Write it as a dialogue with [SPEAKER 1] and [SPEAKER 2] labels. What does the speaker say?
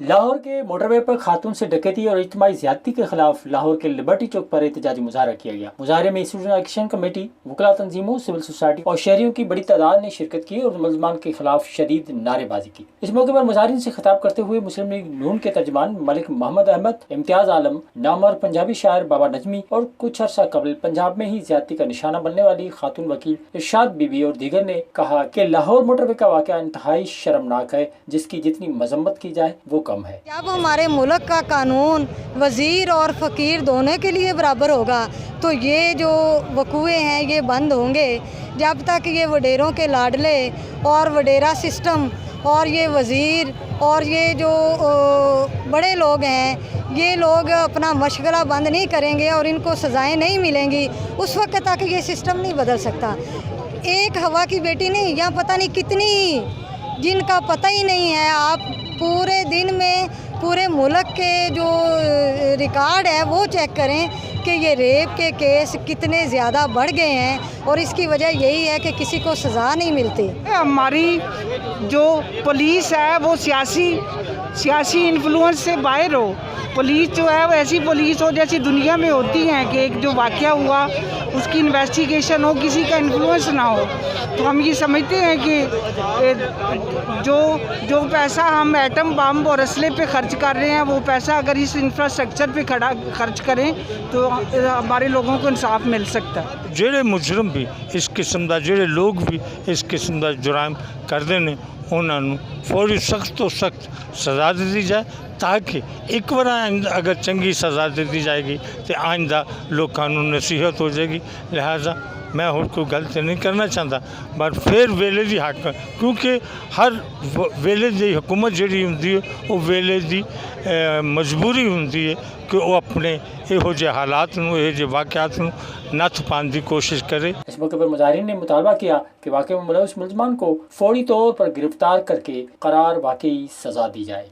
[SPEAKER 1] لاہور کے موٹر وے پر خاتون سے ڈکیتی اور اجتماعی زیادتی کے خلاف لاہور کے لبرٹی چوک پر احتجاجی مظاہرہ کیا گیا۔ مظاہرے میں اسٹوڈنٹ ایکشن کمیٹی، وکلاء تنظیموں، سول سوسائٹی اور شہریوں کی بڑی تعداد نے شرکت کی اور ملزمان کے خلاف شدید نعرے بازی کی۔ اس موقع پر مظاہرین سے خطاب کرتے ہوئے مسلم لیگ نون کے ترجمان ملک محمد احمد، امتیاز عالم، نامور پنجابی شاعر بابا نجمی اور کچھ عرصہ قبل پنجاب میں ہی زیادتی کا نشانہ بننے والی خاتون وکیل ارشاد بی بی اور دیگر نے کہا کہ لاہور موٹر وے کا واقعہ انتہائی شرمناک ہے، جس کی جتنی مذمت کی جائے وہ کم ہے۔
[SPEAKER 2] جب ہمارے ملک کا قانون وزیر اور فقیر دونوں کے لیے برابر ہوگا تو یہ جو وقوعے ہیں یہ بند ہوں گے۔ جب تک یہ وڈیروں کے لاڈلے اور وڈیرا سسٹم اور یہ وزیر اور یہ جو بڑے لوگ ہیں یہ لوگ اپنا مشغلہ بند نہیں کریں گے اور ان کو سزائیں نہیں ملیں گی، اس وقت تک یہ سسٹم نہیں بدل سکتا۔ ایک ہوا کی بیٹی نہیں، یہاں پتہ نہیں کتنی جن کا پتہ ہی نہیں ہے۔ آپ پورے دن میں پورے ملک کے جو ریکارڈ ہے وہ چیک کریں کہ یہ ریپ کے کیس کتنے زیادہ بڑھ گئے ہیں اور اس کی وجہ یہی ہے کہ کسی کو سزا نہیں ملتی۔
[SPEAKER 3] ہماری جو پولیس ہے وہ سیاسی انفلوئنس سے باہر ہو۔ پولیس جو ہے وہ ایسی پولیس ہو جیسی دنیا میں ہوتی ہیں کہ ایک جو واقعہ ہوا اس کی انویسٹیگیشن ہو، کسی کا انفلوئنس نہ ہو۔ تو ہم یہ سمجھتے ہیں کہ جو پیسہ ہم ایٹم بم اور اسلحے پہ خرچ کر رہے ہیں وہ پیسہ اگر اس انفراسٹرکچر پہ خرچ کریں تو ہمارے لوگوں کو انصاف مل سکتا ہے۔
[SPEAKER 4] جڑے مجرم بھی اس قسم دا، جڑے لوگ بھی اس قسم دا جرائم کرتے ہیں انہوں نے فوری سخت تو سخت سزا دی جائے، تاکہ ایک بار اگر چنگی سزا دی جائے گی تو آئندہ لوگوں کو نصیحت ہو جائے گی۔ لہٰذا میں اور کوئی غلط نہیں کرنا چاہتا، بٹ پھر ویلے دی حق، کیونکہ ہر ویلے دی حکومت جڑی ہوندی ہے وہ ویلے دی مجبوری ہوندی ہے کہ وہ اپنے یہو جے حالات نو، یہو جے واقعات نو نتھ پان دی کوشش کرے۔
[SPEAKER 1] اس موقع پر مظاہرین نے مطالبہ کیا کہ واقعے میں ملوث ملزمان کو فوری طور پر گرفتار کر کے قرار واقعی سزا دی جائے۔